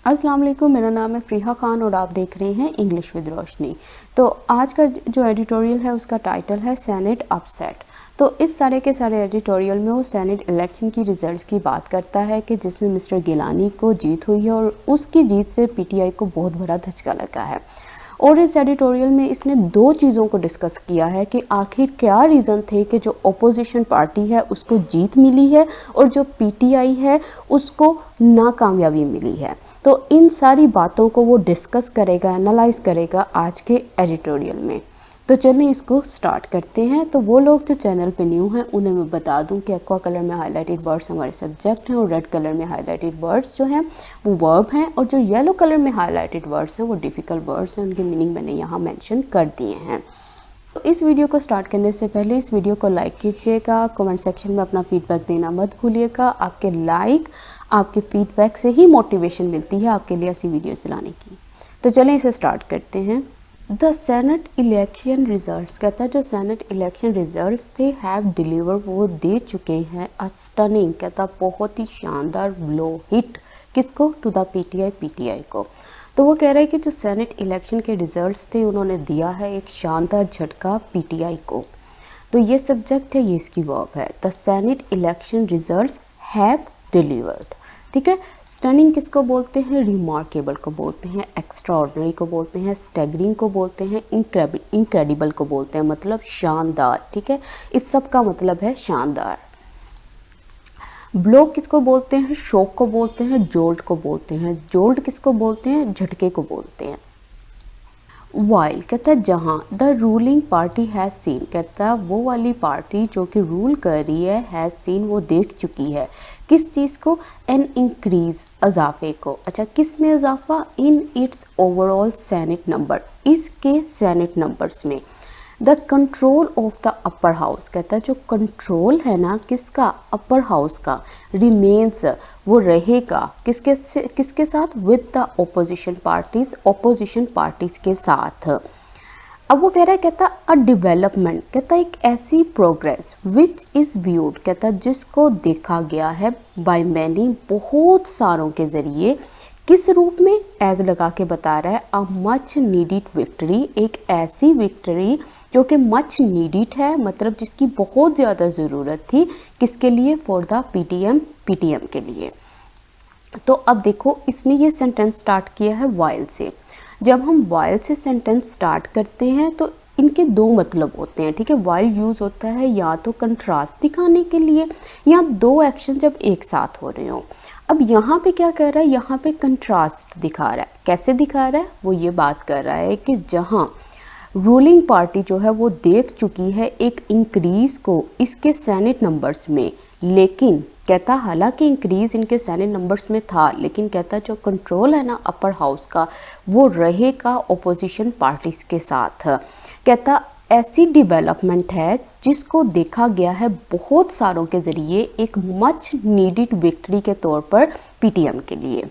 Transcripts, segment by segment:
अस्सलाम वालेकुम, मेरा नाम है फ़रीहा खान और आप देख रहे हैं इंग्लिश विद रोशनी। तो आज का जो एडिटोरियल है उसका टाइटल है सेनेट अपसेट। तो इस सारे के सारे एडिटोरियल में वो सेनेट इलेक्शन की रिज़ल्ट्स की बात करता है कि जिसमें मिस्टर गिलानी को जीत हुई है और उसकी जीत से पीटीआई को बहुत बड़ा धचका लगा है। और इस एडिटोरियल में इसने दो चीज़ों को डिस्कस किया है कि आखिर क्या रीज़न थे कि जो अपोजिशन पार्टी है उसको जीत मिली है और जो पीटीआई है उसको नाकामयाबी मिली है। तो इन सारी बातों को वो डिस्कस करेगा, एनालाइज करेगा आज के एडिटोरियल में। तो चलिए इसको स्टार्ट करते हैं। तो वो लोग जो चैनल पे न्यू हैं उन्हें मैं बता दूं कि एक्वा कलर में हाईलाइटेड वर्ड्स हमारे सब्जेक्ट हैं और रेड कलर में हाईलाइटेड वर्ड्स जो हैं वो वर्ब हैं और जो येलो कलर में हाईलाइटेड वर्ड्स हैं वो डिफ़िकल्ट वर्ड्स हैं। उनके मीनिंग मैंने यहाँ मेंशन कर दिए हैं। तो इस वीडियो को स्टार्ट करने से पहले इस वीडियो को लाइक कीजिएगा, कमेंट सेक्शन में अपना फीडबैक देना मत भूलिएगा। आपके लाइक, आपके फीडबैक से ही मोटिवेशन मिलती है आपके लिए ऐसी वीडियोस लाने की। तो चलें इसे स्टार्ट करते हैं। द सेनेट इलेक्शन रिजल्ट्स कहता है जो सेनेट इलेक्शन रिजल्ट्स थे हैव डिलीवर, वो दे चुके हैं अ स्टनिंग, कहता बहुत ही शानदार ब्लो हिट किसको, टू द पीटीआई को। तो वो कह रहे हैं कि जो सेनेट इलेक्शन के रिजल्ट्स थे उन्होंने दिया है एक शानदार झटका पीटीआई को। तो ये सब्जेक्ट है, ये इसकी वर्ब है। The senate election results have delivered, ठीक है। स्टनिंग किसको बोलते हैं, रिमार्केबल को बोलते हैं, एक्स्ट्राऑर्डिनरी को बोलते हैं, स्टैगरिंग को बोलते हैं, इनक्रेडिबल को बोलते हैं, मतलब शानदार, ठीक है। इस सब का मतलब है शानदार। ब्लो किसको बोलते हैं, शॉक को बोलते हैं, जोल्ट को बोलते हैं। जोल्ट किसको बोलते हैं, झटके को बोलते हैं। वाइल कहता है जहाँ the ruling party has seen, कहता है वो वाली पार्टी जो कि रूल कर रही है हैज़ सीन, वो देख चुकी है किस चीज़ को, एन इंक्रीज, इजाफे को। अच्छा, किस में इजाफा, in its overall senate number, इसके सेनेट नंबर्स में। The control of the upper house, कहता है जो कंट्रोल है ना किसका, अपर हाउस का, रिमेन्स, वो रहेगा किसके साथ, विद द ओपोजिशन पार्टीज के साथ। अब वो कह रहा है, कहता अ डेवलपमेंट, कहता एक ऐसी प्रोग्रेस विच इज़ व्यूड, कहता जिसको देखा गया है बाय मैनी, बहुत सारों के ज़रिए, किस रूप में, एज लगा के बता रहा है, अ मच नीडिड विक्ट्री, एक ऐसी विक्ट्री जो कि मच नीडिड है, मतलब जिसकी बहुत ज़्यादा ज़रूरत थी, किसके लिए, फॉर द पीटीएम के लिए। तो अब देखो इसने ये सेंटेंस स्टार्ट किया है वाइल से। जब हम वाइल से सेंटेंस स्टार्ट करते हैं तो इनके दो मतलब होते हैं, ठीक है। वाइल यूज़ होता है या तो कंट्रास्ट दिखाने के लिए या दो एक्शन जब एक साथ हो रहे हों। अब यहाँ पे क्या कर रहा है, यहाँ पे कंट्रास्ट दिखा रहा है। कैसे दिखा रहा है, वो ये बात कर रहा है कि जहाँ रूलिंग पार्टी जो है वो देख चुकी है एक इंक्रीज़ को इसके सेनेट नंबर्स में, लेकिन कहता हालांकि इंक्रीज़ इनके सेनेट नंबर्स में था, लेकिन कहता जो कंट्रोल है ना अपर हाउस का वो रहेगा ओपोजिशन पार्टीज़ के साथ। कहता ऐसी डेवलपमेंट है जिसको देखा गया है बहुत सारों के ज़रिए एक मच नीडिड विक्ट्री के तौर पर पीटीएम के लिए।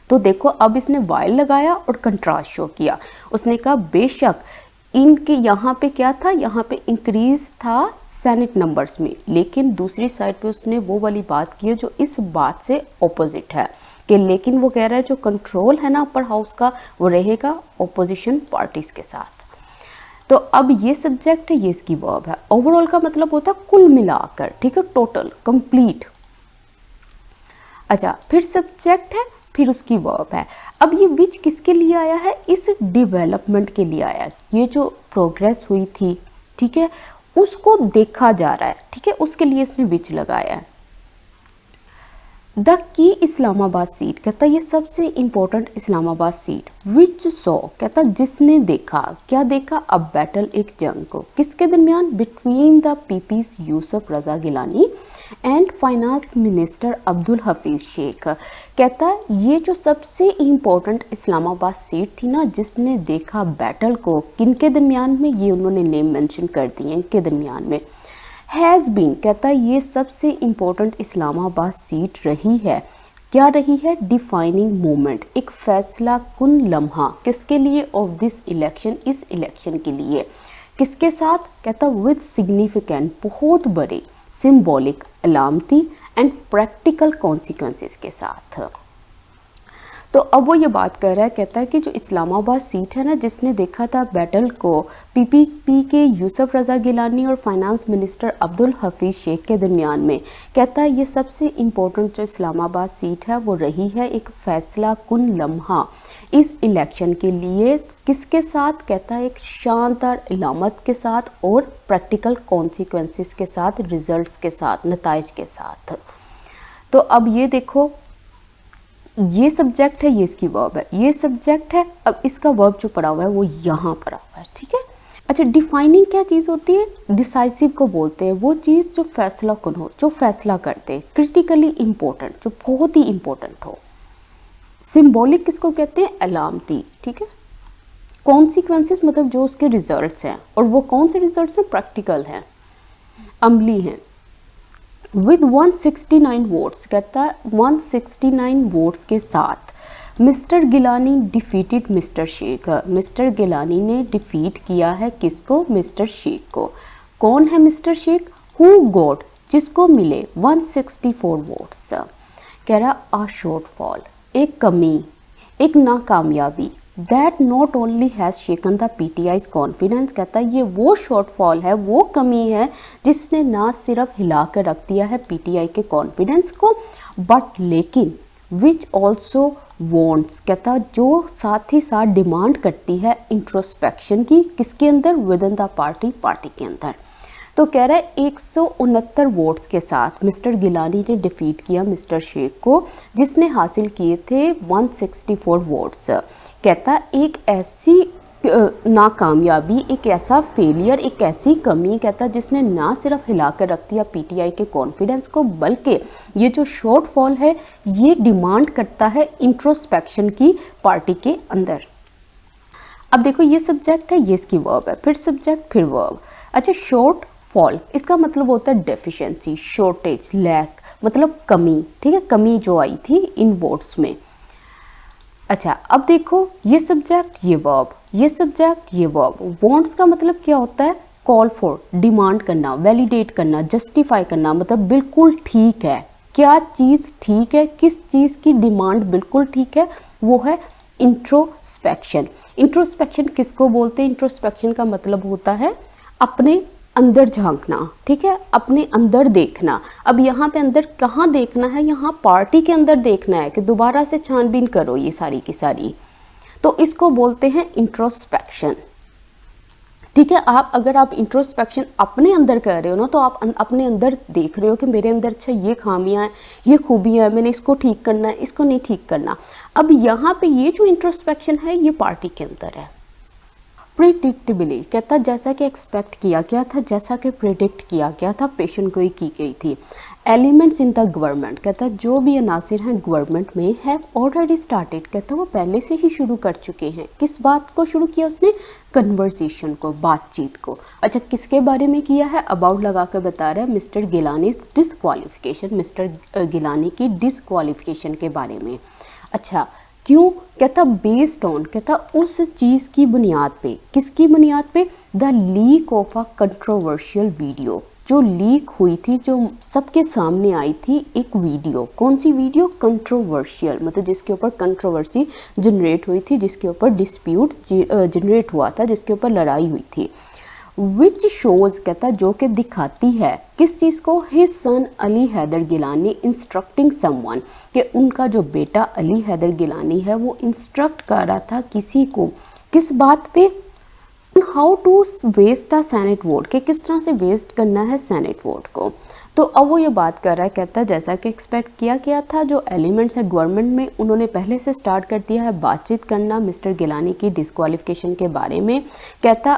तो देखो अब इसने वाइल लगाया और कंट्रास्ट शो किया। उसने कहा बेशक इनके यहाँ पे क्या था, यहाँ पे इंक्रीज था सेनेट नंबर्स में, लेकिन दूसरी साइड पे उसने वो वाली बात की है जो इस बात से ऑपोजिट है कि लेकिन वो कह रहा है जो कंट्रोल है ना अपर हाउस का वो रहेगा ओपोजिशन पार्टीज के साथ। तो अब ये सब्जेक्ट है, ये इसकी वर्ब है। ओवरऑल का मतलब होता है कुल मिलाकर, ठीक है, टोटल, कंप्लीट। अच्छा, फिर सब्जेक्ट है, फिर उसकी वर्ब है। अब ये विच किसके लिए आया है, इस डेवलपमेंट के लिए आया है। ये जो प्रोग्रेस हुई थी, ठीक है, उसको देखा जा रहा है, ठीक है, उसके लिए इसने विच लगाया है। द की इस्लामाबाद सीट, कहता ये सबसे इंपॉर्टेंट इस्लामाबाद सीट, विच सॉ, कहता जिसने देखा, क्या देखा, अ बैटल, एक जंग को, किसके दरमियान, between the PPP's Yusuf Raza Gilani and finance minister Abdul Hafeez Shaikh. कहता ये जो सबसे इम्पोर्टेंट इस्लामाबाद सीट थी ना जिसने देखा बैटल को, किनके दरमियान में, ये उन्होंने नेम मेंशन कर दिए, इनके दरमियान में। हैज़ बीन, कहता ये सबसे इम्पोर्टेंट इस्लामाबाद सीट रही है, क्या रही है, डिफाइनिंग मोमेंट, एक फैसला कुन लम्हा, किसके लिए, ऑफ दिस इलेक्शन, इस इलेक्शन के लिए, किसके साथ, कहता विद सिग्निफिकेंट, बहुत बड़े, सिम्बॉलिक, अलामती एंड प्रैक्टिकल कॉन्सिक्वेंसेस के साथ। तो अब वो ये बात कर रहा है, कहता है कि जो इस्लामाबाद सीट है ना, जिसने देखा था बैटल को पीपीपी के यूसुफ रज़ा गिलानी और फाइनेंस मिनिस्टर अब्दुल हफीज़ शेख के दरमियान में, कहता है ये सबसे इम्पोर्टेंट जो इस्लामाबाद सीट है वो रही है एक फ़ैसला कुन लम्हा इस इलेक्शन के लिए। किसके साथ? कहता है एक शानदार इलामत के साथ और प्रैक्टिकल कॉन्सिक्वेंसेस के साथ, रिजल्ट्स के साथ, नताइज के साथ। तो अब ये देखो, ये सब्जेक्ट है, ये इसकी वर्ब है, ये सब्जेक्ट है, अब इसका वर्ब जो पड़ा हुआ है वो यहाँ पड़ा हुआ है, ठीक है। अच्छा, डिफाइनिंग क्या चीज़ होती है? डिसाइसिव को बोलते हैं वो चीज़ जो फैसला कुन हो, जो फैसला करते हैं, क्रिटिकली इम्पोर्टेंट, जो बहुत ही इम्पोर्टेंट हो। सिंबॉलिक किसको कहते हैं? अलामती, ठीक है। कॉन्सिक्वेंसेस मतलब जो उसके रिजल्ट्स हैं, और वो कौन से रिजल्ट्स हैं? प्रैक्टिकल हैं, अमली हैं। विद 169 वोट्स, कहता है 169 वोट्स के साथ mister Gilani defeated mister Shaikh. Mister Gilani ने डिफीट किया है किसको? मिस्टर शेख को। कौन है मिस्टर शेख? हु गॉट, जिसको मिले 164 वोट्स। कह रहा अ शॉर्टफॉल, एक कमी, एक नाकामयाबी, that not only has shaken the PTI's confidence. कहता है ये वो शॉर्टफॉल है, वो कमी है जिसने ना सिर्फ हिला कर रख दिया है पीटीआई के कॉन्फिडेंस को, बट लेकिन विच ऑल्सो वॉन्ट्स, कहता जो साथ ही साथ डिमांड करती है इंट्रोस्पेक्शन की, किसके अंदर? With in the party, party के अंदर। तो कह रहा है 169 वोट्स के साथ मिस्टर गिलानी ने डिफीट किया मिस्टर शेख को, जिसने हासिल किए थे 164 वोट्स। कहता एक ऐसी नाकामयाबी, एक ऐसा फेलियर, एक ऐसी कमी, कहता जिसने ना सिर्फ हिलाकर रख दिया पीटीआई के कॉन्फिडेंस को, बल्कि ये जो शॉर्टफॉल है ये डिमांड करता है इंट्रोस्पेक्शन की पार्टी के अंदर। अब देखो, ये सब्जेक्ट है, ये इसकी वर्ब है, फिर सब्जेक्ट, फिर वर्ब। अच्छा, शॉर्ट फॉल, इसका मतलब होता है डेफिशिएंसी, शॉर्टेज, लैक, मतलब कमी, ठीक है, कमी जो आई थी इन वोट्स में। अच्छा, अब देखो, ये सब्जेक्ट, ये वर्ब, ये सब्जेक्ट, ये वर्ब। वांट्स का मतलब क्या होता है? कॉल फॉर, डिमांड करना, वैलिडेट करना, जस्टिफाई करना, मतलब बिल्कुल ठीक है, क्या चीज़ ठीक है, किस चीज़ की डिमांड बिल्कुल ठीक है, वो है इंट्रोस्पेक्शन। इंट्रोस्पेक्शन किसको बोलते हैं? इंट्रोस्पेक्शन का मतलब होता है अपने अंदर झांकना, ठीक है, अपने अंदर देखना। अब यहाँ पे अंदर कहाँ देखना है? यहाँ पार्टी के अंदर देखना है कि दोबारा से छानबीन करो ये सारी की सारी, तो इसको बोलते हैं इंट्रोस्पेक्शन, ठीक है। अगर आप इंट्रोस्पेक्शन अपने अंदर कर रहे हो ना, तो आप अपने अंदर देख रहे हो कि मेरे अंदर अच्छा ये खामियां हैं, ये खूबियां हैं, मैंने इसको ठीक करना है, इसको नहीं ठीक करना। अब यहाँ पे ये जो इंट्रोस्पेक्शन है ये पार्टी के अंदर है। प्रिडिक्टेबली, कहता जैसा कि एक्सपेक्ट किया गया था, जैसा कि प्रिडिक्ट किया गया था, पेशन गोई की गई थी। एलिमेंट्स इन द गवर्नमेंट, कहता जो भी अनासिर हैं गवर्नमेंट में है ऑलरेडी स्टार्टेड, कहता वो पहले से ही शुरू कर चुके हैं। किस बात को शुरू किया उसने? कन्वर्सेशन को, बातचीत को। अच्छा, किसके बारे में किया है? अबाउट लगा कर बता रहा है mister Gilani disqualification, mister Gilani की डिसक्वालिफिकेशन के बारे में। अच्छा, क्यों? कहता बेस्ड ऑन, कहता उस चीज़ की बुनियाद पे, किसकी बुनियाद पे? The leak of a controversial video, जो लीक हुई थी, जो सबके सामने आई थी एक वीडियो। कौन सी वीडियो? कंट्रोवर्शियल, मतलब जिसके ऊपर कंट्रोवर्सी जनरेट हुई थी, जिसके ऊपर डिस्प्यूट जनरेट हुआ था, जिसके ऊपर लड़ाई हुई थी। विच शोज़, कहता जो कि दिखाती है किस चीज़ को? His son Ali Haider Gilani instructing someone, कि उनका जो बेटा अली हैदर गिलानी है वो इंस्ट्रक्ट कर रहा था किसी को, किस बात पे? How to waste a senate vote, कि किस तरह से वेस्ट करना है सेनेट वोट को। तो अब वो ये बात कर रहा है, कहता है जैसा कि एक्सपेक्ट किया गया था, जो एलिमेंट्स है गवर्नमेंट में उन्होंने पहले से स्टार्ट कर दिया है बातचीत करना मिस्टर गिलानी की डिसक्वालिफिकेशन के बारे में। कहता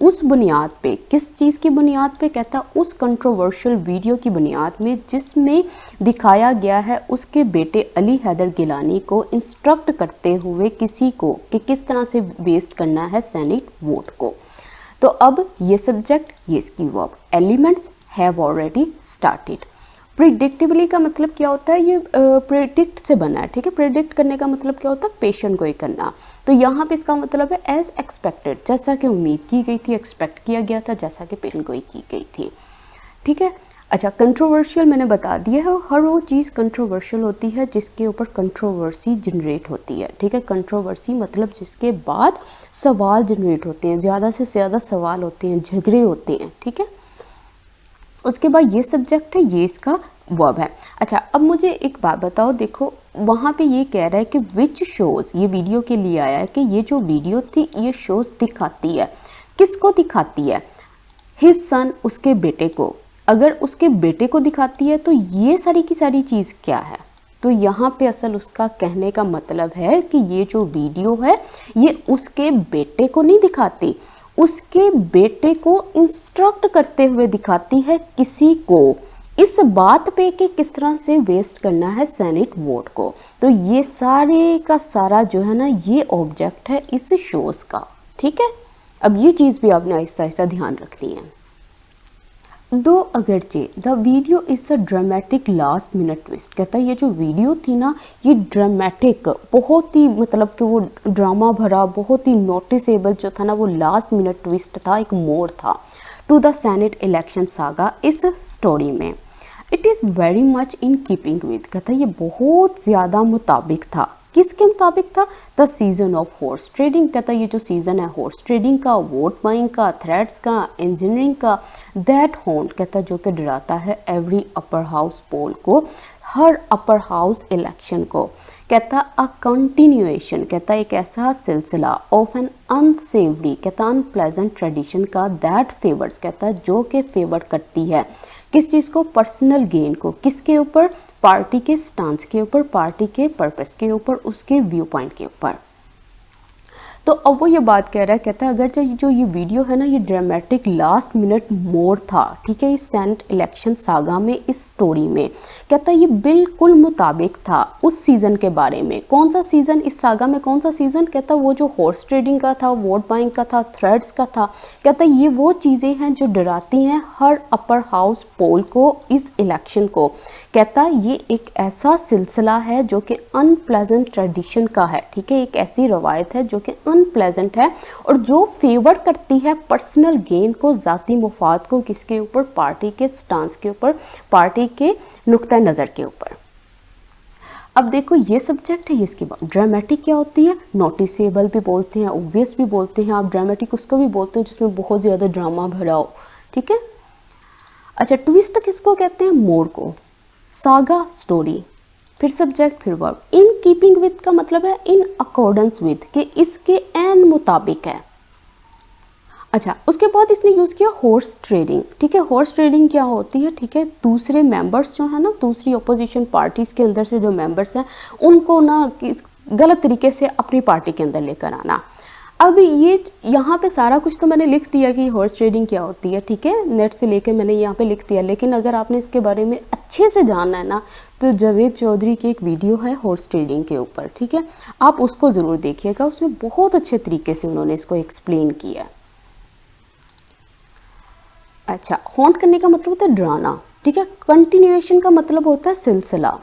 उस बुनियाद पे, किस चीज़ की बुनियाद पे? कहता उस कंट्रोवर्शियल वीडियो की बुनियाद में, जिसमें दिखाया गया है उसके बेटे अली हैदर गिलानी को इंस्ट्रक्ट करते हुए किसी को कि किस तरह से वेस्ट करना है सेनेट वोट को। तो अब ये सब्जेक्ट, ये इसकी verb, elements have already started. Predictably का मतलब क्या होता है? ये प्रेडिक्ट से बना है, ठीक है। प्रेडिक्ट करने का मतलब क्या होता है? पेशन गोई करना। तो यहाँ पे इसका मतलब है एज एक्सपेक्टेड, जैसा कि उम्मीद की गई थी, एक्सपेक्ट किया गया था, जैसा कि पेशन गोई की गई थी, ठीक है। अच्छा, कंट्रोवर्शियल मैंने बता दिया है, हर वो चीज़ कंट्रोवर्शियल होती है जिसके ऊपर कंट्रोवर्सी जनरेट होती है, ठीक है। कंट्रोवर्सी मतलब जिसके बाद सवाल जनरेट होते हैं, ज़्यादा से ज़्यादा सवाल होते हैं, झगड़े होते हैं, ठीक है। उसके बाद ये सब्जेक्ट है, ये इसका वर्ब है। अच्छा, अब मुझे एक बात बताओ, देखो वहाँ पे ये कह रहा है कि विच शोज़, ये वीडियो के लिए आया है कि ये जो वीडियो थी ये शोज़ दिखाती है, किसको दिखाती है? हिज सन, उसके बेटे को। अगर उसके बेटे को दिखाती है तो ये सारी की सारी चीज़ क्या है? तो यहाँ पे असल उसका कहने का मतलब है कि ये जो वीडियो है ये उसके बेटे को नहीं दिखाती, उसके बेटे को इंस्ट्रक्ट करते हुए दिखाती है किसी को, इस बात पे कि किस तरह से वेस्ट करना है सेनेट वोट को। तो ये सारे का सारा जो है ना ये ऑब्जेक्ट है इस शोज़ का, ठीक है। अब ये चीज़ भी आपने आहिस्ता आहिस्ता ध्यान रखनी है। दो अगरचे the video is a dramatic last minute twist, कहता है ये जो वीडियो थी ना ये ड्रामेटिक, बहुत ही मतलब कि वो ड्रामा भरा, बहुत ही नोटिसेबल जो था ना वो लास्ट मिनट ट्विस्ट था, एक मोड़ था to the senate election saga इस स्टोरी में। It is very much in keeping with, कहता है ये बहुत ज़्यादा मुताबिक था, किसके मुताबिक था? The season of horse trading, कहता है ये जो सीज़न है हॉर्स ट्रेडिंग का, वोट बाइंग का, थ्रेड्स का, इंजीनियरिंग का, दैट हॉन्ट, कहता है जो कि डराता है एवरी अपर हाउस पोल को, हर अपर हाउस इलेक्शन को। कहता अ कंटिन्यूएशन, कहता एक ऐसा सिलसिला ऑफ एन अनसेवरी, कहता अनप्लेजेंट ट्रेडिशन का, दैट फेवर्स, कहता जो कि फेवर करती है किस चीज़ को? पर्सनल गेन को, किसके ऊपर? पार्टी के स्टांस के ऊपर, पार्टी के पर्पस के ऊपर, उसके व्यू पॉइंट के ऊपर। तो अब वो ये बात कह रहा है, कहता है अगर जो ये वीडियो है ना ये ड्रामेटिक लास्ट मिनट मोड़ था, ठीक है, इस सेनेट इलेक्शन सागा में, इस स्टोरी में, कहता है ये बिल्कुल मुताबिक था उस सीज़न के बारे में। कौन सा सीज़न? इस सागा में कौन सा सीज़न? कहता वो जो हॉर्स ट्रेडिंग का था, वोट बाइंग का था, थ्रेड्स का था। कहता ये वो चीज़ें हैं जो डराती हैं हर अपर हाउस पोल को, इस इलेक्शन को। कहता ये एक ऐसा सिलसिला है जो कि अनप्लेजेंट ट्रेडिशन का है, ठीक है, एक ऐसी रवायत है जो कि अनप्लेजेंट है और जो फेवर करती है पर्सनल गेन को, ज़ाती मुफाद को, किसके ऊपर? पार्टी के स्टांस के ऊपर, पार्टी के नुक्ता नज़र के ऊपर। अब देखो ये सब्जेक्ट है, ये इसकी बात। ड्रामेटिक क्या होती है? नोटिसेबल भी बोलते हैं, ऑब्वियस भी बोलते हैं, आप ड्रामेटिक उसको भी बोलते हैं जिसमें बहुत ज़्यादा ड्रामा भरा हो, ठीक है। अच्छा, ट्विस्ट किसको कहते हैं? मोड़ को। सागा स्टोरी, फिर सब्जेक्ट, फिर वर्ब। इन कीपिंग विद का मतलब है इन अकॉर्डेंस विद, कि इसके एन मुताबिक है। अच्छा, उसके बाद इसने यूज़ किया हॉर्स ट्रेडिंग, ठीक है। हॉर्स ट्रेडिंग क्या होती है? ठीक है, दूसरे मेंबर्स जो है ना, दूसरी अपोजिशन पार्टीज़ के अंदर से जो मेंबर्स हैं उनको ना गलत तरीके से अपनी पार्टी के अंदर लेकर आना। अब ये यहाँ पे सारा कुछ तो मैंने लिख दिया कि हॉर्स ट्रेडिंग क्या होती है, ठीक है, नेट से लेके मैंने यहाँ पे लिख दिया। लेकिन अगर आपने इसके बारे में अच्छे से जानना है ना तो जावेद चौधरी की एक वीडियो है हॉर्स ट्रेडिंग के ऊपर, ठीक है, आप उसको ज़रूर देखिएगा, उसमें बहुत अच्छे तरीके से उन्होंने इसको एक्सप्लेन किया। अच्छा, हॉन्ट करने का मतलब होता है डराना, ठीक है। कंटिन्यूएशन का मतलब होता है सिलसिला।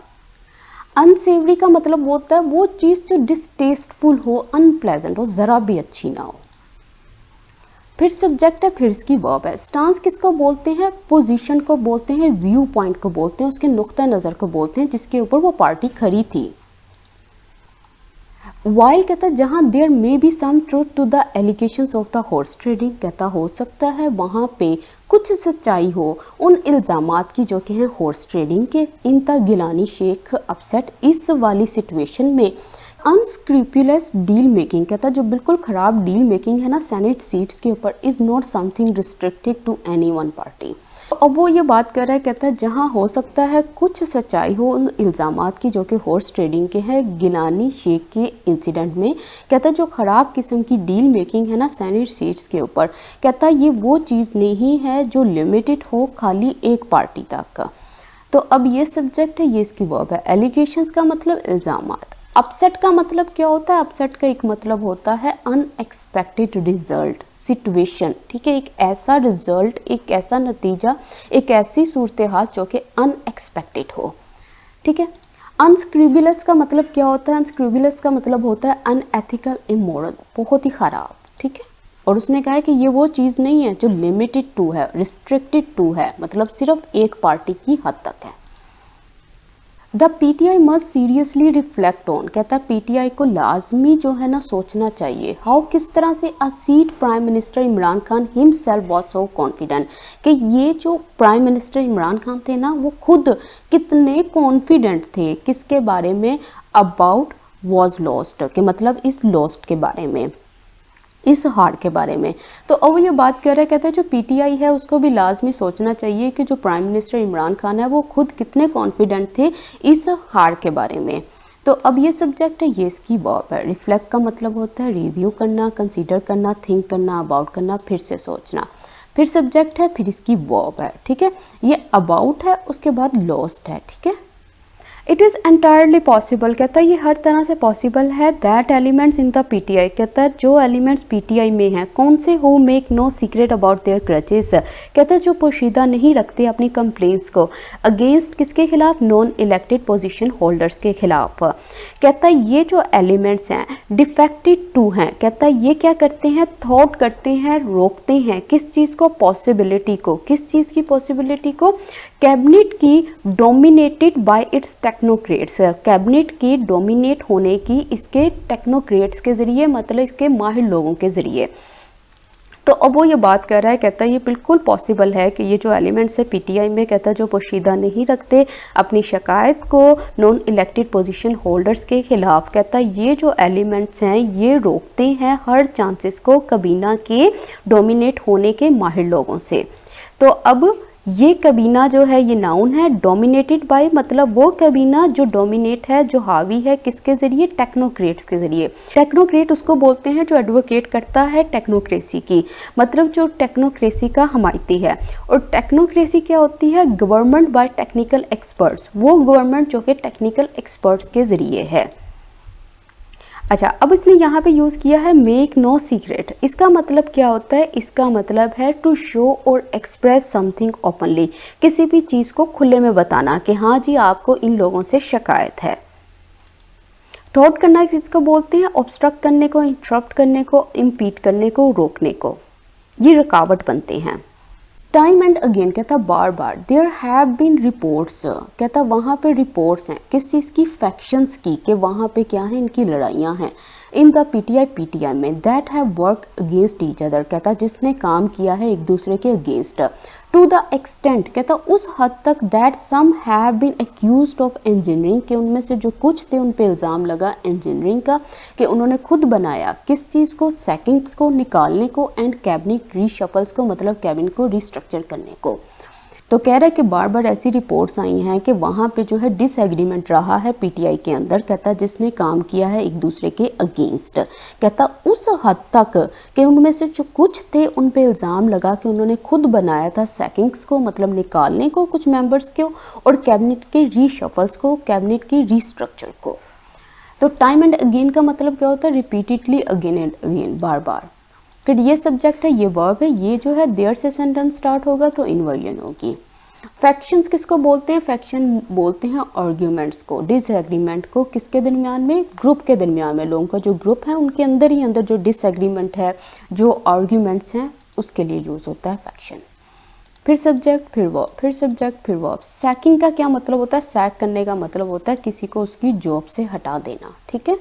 अनसेवरी का मतलब होता है वो चीज़ जो डिस्टेस्टफुल हो, अनप्लेजेंट हो, ज़रा भी अच्छी ना हो। फिर सब्जेक्ट है, फिर इसकी वर्ब है। स्टांस किसको बोलते हैं? पोजीशन को बोलते हैं, व्यू पॉइंट को बोलते हैं, उसके नुक्ता नज़र को बोलते हैं जिसके ऊपर वो पार्टी खड़ी थी। वाइल कहता है जहाँ there may be some truth to the allegations of the horse trading, कहता हो सकता है वहाँ पे कुछ सच्चाई हो उन इल्ज़ामात की जो कि हैं हॉर्स ट्रेडिंग के। In the Gilani Shaikh upset, इस वाली सिचुएशन में अनस्क्रूपुलस डील मेकिंग, कहता जो बिल्कुल ख़राब डील मेकिंग है ना सेनेट सीट्स के ऊपर, is not something restricted to any one party. अब वो ये बात कर रहा है, कहता है जहाँ हो सकता है कुछ सच्चाई हो उन इल्ज़ामात की जो कि हॉर्स ट्रेडिंग के हैं गिलानी शेख के इंसिडेंट में। कहता है जो ख़राब किस्म की डील मेकिंग है ना सेनेट सीट्स के ऊपर, कहता है ये वो चीज़ नहीं है जो लिमिटेड हो खाली एक पार्टी तक का। तो अब ये सब्जेक्ट है, ये इसकी वर्ब है। एलिगेशंस का मतलब इल्ज़ामात। अपसेट का मतलब क्या होता है? अपसेट का एक मतलब होता है अनएक्सपेक्टेड रिजल्ट, सिचुएशन, ठीक है, एक ऐसा रिजल्ट, एक ऐसा नतीजा, एक ऐसी सूरत हाल जो कि अनएक्सपेक्टेड हो, ठीक है। अनस्क्रूपुलस का मतलब क्या होता है? अनस्क्रूपुलस का मतलब होता है अनएथिकल, इमोरल, बहुत ही ख़राब, ठीक है। और उसने कहा है कि ये वो चीज़ नहीं है जो लिमिटेड टू है, रिस्ट्रिक्टेड टू है, मतलब सिर्फ एक पार्टी की हद तक है। The PTI must seriously reflect on, कहता है पीटीआई को लाजमी जो है ना सोचना चाहिए, हाउ किस तरह से अ seat prime minister Imran Khan himself was so confident, कि ये जो प्राइम मिनिस्टर इमरान खान थे ना वो खुद कितने कॉन्फिडेंट थे किसके बारे में, अबाउट वॉज लॉस्ट, के मतलब इस लॉस्ट के बारे में, इस हार के बारे में। तो अब ये बात कर रहा है, कहता है जो पीटीआई है उसको भी लाजमी सोचना चाहिए कि जो प्राइम मिनिस्टर इमरान खान है वो खुद कितने कॉन्फिडेंट थे इस हार के बारे में। तो अब ये सब्जेक्ट है, ये इसकी वर्ब है। रिफ्लेक्ट का मतलब होता है रिव्यू करना, कंसीडर करना, थिंक करना, अबाउट करना, फिर से सोचना। फिर सब्जेक्ट है, फिर इसकी वर्ब है, ठीक है। ये अबाउट है, उसके बाद लॉस्ट है, ठीक है। इट इज़ एंटायरली पॉसिबल, कहता है ये हर तरह से पॉसिबल है, that elements in the PTI, कहता है जो एलिमेंट्स पीटीआई में हैं, कौन से, who make no secret about their grudges, कहता है जो पोशीदा नहीं रखते अपनी कंप्लेंट्स को, अगेंस्ट किसके खिलाफ, नॉन इलेक्टेड पोजीशन होल्डर्स के खिलाफ। कहता है ये जो एलिमेंट्स हैं डिफेक्टेड टू हैं, कहता है ये क्या करते हैं, थॉट करते हैं, रोकते हैं किस चीज़ को, पॉसिबिलिटी को, किस चीज़ की पॉसिबिलिटी को, कैबिनेट की dominated by it's technocrats, cabinet की डोमिनेट होने की इसके टेक्नोक्रेट्स के ज़रिए, मतलब इसके माहिर लोगों के ज़रिए। तो अब वो ये बात कर रहा है, कहता है ये बिल्कुल पॉसिबल है कि ये जो एलिमेंट्स है पीटीआई में, कहता है जो पोशीदा नहीं रखते अपनी शिकायत को नॉन इलेक्टेड पोजीशन होल्डर्स के खिलाफ, कहता है ये जो एलिमेंट्स हैं ये रोकते हैं हर चांसेस को कबीना के डोमिनेट होने के माहिर लोगों से। तो अब ये कबीना जो है ये नाउन है, डोमिनेटेड बाय मतलब वो कबीना जो डोमिनेट है, जो हावी है किसके ज़रिए, टेक्नोक्रेट्स के ज़रिए। टेक्नोक्रेट उसको बोलते हैं जो एडवोकेट करता है टेक्नोक्रेसी की, मतलब जो टेक्नोक्रेसी का हमायती है। और टेक्नोक्रेसी क्या होती है, गवर्नमेंट बाय टेक्निकल एक्सपर्ट्स, वो गवर्नमेंट जो कि टेक्निकल एक्सपर्ट्स के ज़रिए है। अच्छा, अब इसने यहाँ पे यूज़ किया है मेक नो सीक्रेट, इसका मतलब क्या होता है, इसका मतलब है टू शो और एक्सप्रेस समथिंग ओपनली, किसी भी चीज़ को खुले में बताना कि हाँ जी आपको इन लोगों से शिकायत है। थॉट करना किसको बोलते हैं, ऑब्स्ट्रक्ट करने को, इंटरप्ट करने को, इम्पीड करने को, रोकने को, ये रुकावट बनते हैं। टाइम एंड अगेन, कहता बार बार, देयर हैव बीन रिपोर्ट्स, कहता वहाँ पे रिपोर्ट्स हैं किस चीज़ की, फैक्शंस की, कि वहाँ पे क्या है, इनकी लड़ाइयाँ हैं इन द पीटीआई में, that have work against each other, कहता जिसने काम किया है एक दूसरे के अगेंस्ट, टू द एक्सटेंट, कहता उस हद तक, that some have been accused of engineering, के उनमें से जो कुछ थे उन पे इल्ज़ाम लगा इंजीनियरिंग का, कि उन्होंने खुद बनाया किस चीज़ को, सेकंड्स को निकालने को, एंड कैबिनेट रीशफल्स को, मतलब कैबिनेट को रिस्ट्रक्चर करने को। तो कह रहा है कि बार बार ऐसी रिपोर्ट्स आई हैं कि वहाँ पे जो है डिसएग्रीमेंट रहा है पीटीआई के अंदर, कहता जिसने काम किया है एक दूसरे के अगेंस्ट, कहता उस हद तक कि उनमें से जो कुछ थे उन पे इल्ज़ाम लगा कि उन्होंने खुद बनाया था सेकिंग्स को, मतलब निकालने को कुछ मेंबर्स को, और कैबिनेट के रीशफल्स को, कैबिनेट की रीस्ट्रक्चर को। तो टाइम एंड अगेन का मतलब क्या होता है, रिपीटेडली, अगेन एंड अगेन, बार बार। फिर ये सब्जेक्ट है, ये वर्ब है, ये जो है देयर से सेंटेंस स्टार्ट होगा तो इन्वर्जन होगी। फैक्शंस किसको बोलते हैं, फैक्शन बोलते हैं आर्ग्यूमेंट्स को, डिसएग्रीमेंट को, किसके दरमियान में, ग्रुप के दरमियान में, लोगों का जो ग्रुप है उनके अंदर ही अंदर जो डिसएग्रीमेंट है, जो आर्ग्यूमेंट्स हैं, उसके लिए यूज़ होता है फैक्शन। फिर सब्जेक्ट, फिर वर्ब, फिर सब्जेक्ट, फिर वर्ब। सैकिंग का क्या मतलब होता है, सैक करने का मतलब होता है किसी को उसकी जॉब से हटा देना, ठीक है।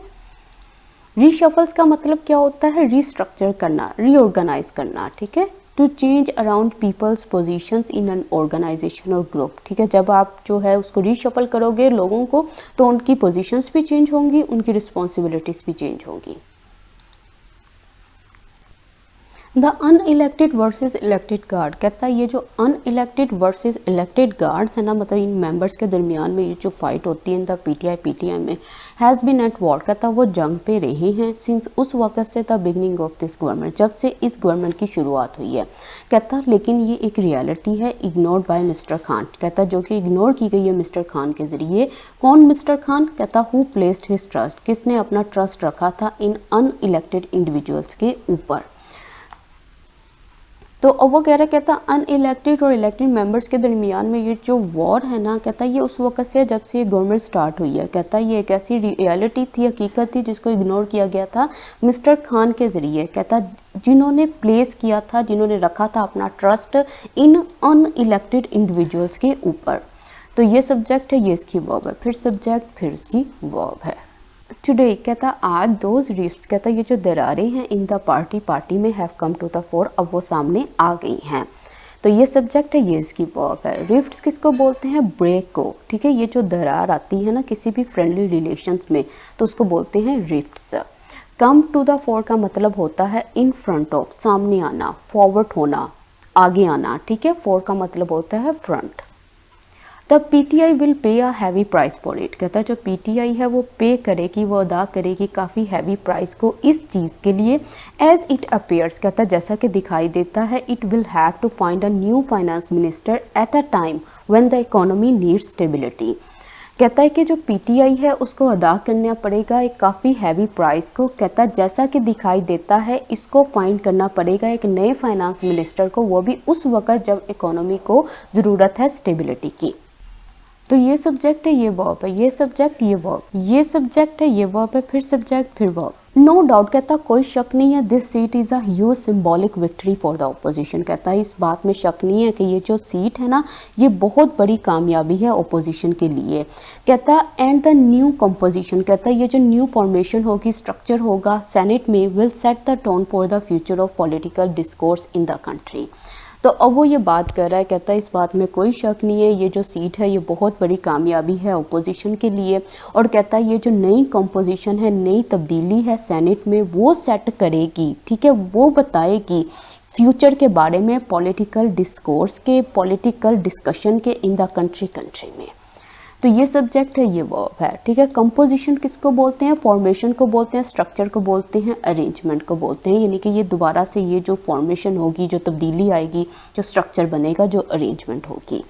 रीशफल्स का मतलब क्या होता है, रीस्ट्रक्चर करना, रीऑर्गेनाइज करना, ठीक है। To change around people's positions in an organisation और ग्रुप, ठीक है। जब आप जो है उसको रीशफल करोगे लोगों को तो उनकी पोजीशंस भी चेंज होंगी, उनकी रिस्पॉन्सिबिलिटीज़ भी चेंज होंगी। The unelected versus elected guard, कहता है ये जो अनइलेक्टेड वर्सेस इलेक्टेड गार्ड्स है ना, मतलब इन मेंबर्स के दरमियान में ये जो फाइट होती है इन द पीटीआई में, हैज़ बीन एट वॉर, कहता वो जंग पे रहे हैं सिंस उस वक्त से the beginning of this government, जब से इस गवर्नमेंट की शुरुआत हुई है। कहता लेकिन ये एक रियलिटी है इग्नोर्ड बाय मिस्टर खान, कहता जो कि इग्नोर की गई है मिस्टर खान के ज़रिए। कौन मिस्टर खान, कहता हु प्लेस्ड हिज ट्रस्ट, किसने अपना ट्रस्ट रखा था इन अनइलेक्टेड इंडिविजुअल्स के ऊपर। तो अब वो कह रहा है, कहता अनइलेक्टेड और इलेक्टेड मेंबर्स के दरमियान में ये जो वॉर है ना, कहता ये उस वक्त से जब से ये गवर्नमेंट स्टार्ट हुई है। कहता ये एक ऐसी रियलिटी थी, हकीकत थी जिसको इग्नोर किया गया था मिस्टर खान के ज़रिए। कहता जिन्होंने प्लेस किया था, जिन्होंने रखा था अपना ट्रस्ट इन अनइलेक्टेड इंडिविजुअल्स के ऊपर। तो ये सब्जेक्ट है, ये इसकी वर्ब है, फिर सब्जेक्ट फिर इसकी वर्ब है। टुडे कहता आज दोज रिफ्ट्स कहता ये जो दरारें हैं इन द पार्टी में have come to the fore, अब वो सामने आ गई हैं। तो ये सब्जेक्ट है, ये इसकी वर्ब है। रिफ्ट्स किसको बोलते हैं? ब्रेक को, ठीक है। ये जो दरार आती है ना किसी भी फ्रेंडली रिलेशंस में, तो उसको बोलते हैं rifts. Come to the fore का मतलब होता है इन फ्रंट ऑफ, सामने आना, फॉरवर्ड होना, आगे आना, ठीक है। फोर का मतलब होता है front. The PTI will pay a heavy price for it, कहता है जो PTI है वो पे करेगी, वो अदा करेगी काफ़ी हैवी प्राइस को इस चीज़ के लिए। एज इट अपेयर्स, कहता है जैसा कि दिखाई देता है, it will have to find a new finance minister at a time when the economy needs stability. कहता है कि जो PTI है उसको अदा करना पड़ेगा एक काफ़ी हैवी प्राइस को। कहता है जैसा कि दिखाई देता है इसको फाइंड करना पड़ेगा एक नए फाइनेंस मिनिस्टर को, वो भी उस वक़्त जब इकोनॉमी को ज़रूरत है स्टेबिलिटी की। तो ये सब्जेक्ट है, ये वर्ब है, ये सब्जेक्ट ये वर्ब, ये सब्जेक्ट है, ये वर्ब है, फिर सब्जेक्ट फिर वर्ब। नो डाउट कहता कोई शक नहीं है, this seat is a huge symbolic victory for the opposition. कहता है इस बात में शक नहीं है कि ये जो सीट है ना ये बहुत बड़ी कामयाबी है ऑपोजिशन के लिए। कहता है एंड द न्यू कंपोजिशन, कहता है ये जो न्यू फॉर्मेशन होगी, स्ट्रक्चर होगा सेनेट में, will set the tone for the future of political discourse in the country. तो अब वो ये बात कर रहा है, कहता है इस बात में कोई शक नहीं है, ये जो सीट है ये बहुत बड़ी कामयाबी है ओपोजिशन के लिए। और कहता है ये जो नई कंपोजिशन है, नई तब्दीली है सेनेट में, वो सेट करेगी, ठीक है, वो बताएगी फ्यूचर के बारे में, पॉलिटिकल डिस्कोर्स के, पॉलिटिकल डिस्कशन के इन द कंट्री में। तो ये सब्जेक्ट है, ये वर्ब है, ठीक है। कंपोजिशन किसको बोलते हैं? फॉर्मेशन को बोलते हैं, स्ट्रक्चर को बोलते हैं, अरेंजमेंट को बोलते हैं। यानी कि ये दोबारा से ये जो फॉर्मेशन होगी, जो तब्दीली आएगी, जो स्ट्रक्चर बनेगा, जो अरेंजमेंट होगी।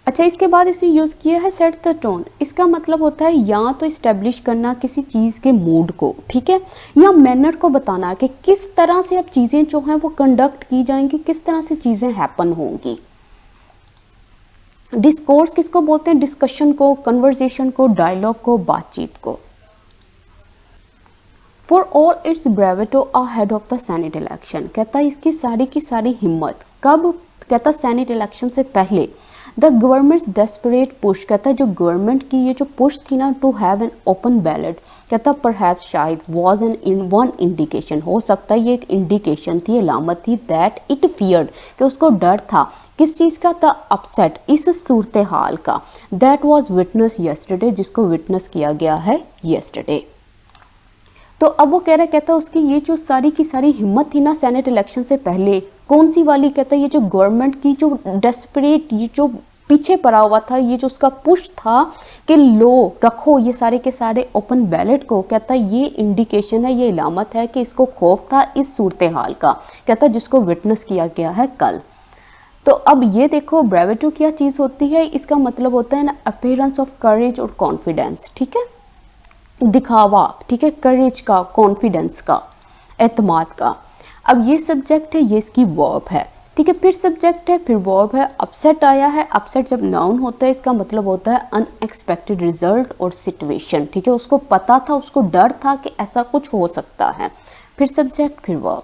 अच्छा, इसके बाद इसने यूज़ किया है सेट द टोन। इसका मतलब होता है या तो इस्टेब्लिश करना किसी चीज़ के मूड को, ठीक है, या मैनर को बताना कि किस तरह से अब चीज़ें जो हैं वो कंडक्ट की जाएंगी, किस तरह से चीज़ें हैपन होंगी। डिस्कोर्स किसको बोलते हैं? डिस्कशन को, कन्वर्सेशन को, डायलॉग को, बातचीत को। For all its bravado ahead of the senate election, कहता है इसकी सारी की सारी हिम्मत कब? कहता सेनेट इलेक्शन से पहले। द गवर्नमेंट्स डेस्परेट पुश, कहता है जो गवर्नमेंट की ये जो पुश थी ना to have an open ballot, कहता परहैप्स शायद वॉज एन वन इंडिकेशन, हो सकता है ये एक इंडिकेशन थी, अलामत थी, दैट इट फियर्ड, कि उसको डर था किस चीज़ का? द अपसेट, इस सूरत हाल का, दैट वॉज विटनेस यस्टरडे, जिसको विटनेस किया गया है यस्टरडे। तो अब वो कह रहा है, कहता है उसकी ये जो सारी की सारी हिम्मत थी ना सेनेट इलेक्शन से पहले, कौन सी वाली? कहता है ये जो गवर्नमेंट की जो डेस्परेट, ये जो पीछे पड़ा हुआ था, ये जो उसका पुश था कि लो रखो ये सारे के सारे ओपन बैलेट को, कहता है ये इंडिकेशन है, ये इलामत है कि इसको खौफ था इस सूरत हाल का, कहता है जिसको विटनेस किया गया है कल। तो अब ये देखो ब्रेविटो क्या चीज़ होती है, इसका मतलब होता है ना अपीयरेंस ऑफ करेज और कॉन्फिडेंस, ठीक है, दिखावा, ठीक है, करेज का, कॉन्फिडेंस का, एतमाद का। अब ये सब्जेक्ट है, ये इसकी वर्ब है, ठीक है, फिर सब्जेक्ट है, फिर वर्ब है। अपसेट आया है, अपसेट जब नाउन होता है इसका मतलब होता है अनएक्सपेक्टेड रिजल्ट और सिचुएशन, ठीक है, उसको पता था, उसको डर था कि ऐसा कुछ हो सकता है। फिर सब्जेक्ट फिर verb.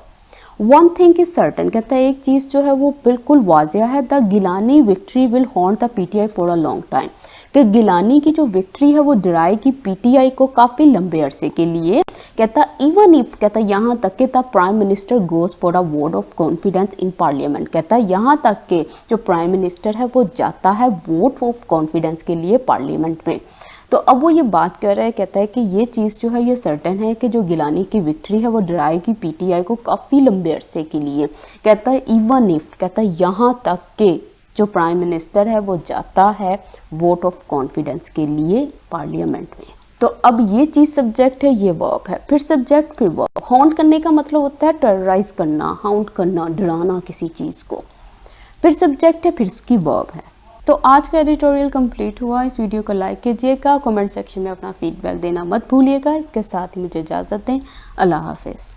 One thing is certain, कहता है एक चीज़ जो है वो बिल्कुल वाजिया है, the Gilani victory will haunt the PTI for a long time, कि गिलानी की जो विक्ट्री है वो डराएगी PTI को काफ़ी लंबे अरसे के लिए। कहता इवन इफ, कहता यहाँ तक कि the prime minister goes for a vote of confidence in parliament, कहता है यहाँ तक कि जो प्राइम मिनिस्टर है वो जाता है वोट ऑफ कॉन्फिडेंस के लिए पार्लियामेंट में। तो अब वो ये बात कर रहा है, कहता है कि ये चीज़ जो है ये सर्टेन है कि जो गिलानी की विक्ट्री है वो डराएगी PTI को काफ़ी लंबे अरसे के लिए। कहता है इवन इफ, कहता है यहाँ तक कि जो प्राइम मिनिस्टर है वो जाता है वोट ऑफ कॉन्फिडेंस के लिए पार्लियामेंट में। तो अब ये चीज़ सब्जेक्ट है, ये वर्ब है, फिर सब्जेक्ट फिर वर्ब। हॉन्ट करने का मतलब होता है टेरराइज करना, हाउंट करना, डराना किसी चीज़ को। फिर सब्जेक्ट है, फिर उसकी वर्ब है। तो आज का एडिटोरियल कंप्लीट हुआ। इस वीडियो को लाइक कीजिएगा, कमेंट सेक्शन में अपना फीडबैक देना मत भूलिएगा। इसके साथ ही मुझे इजाज़त दें। अल्लाह हाफिज़।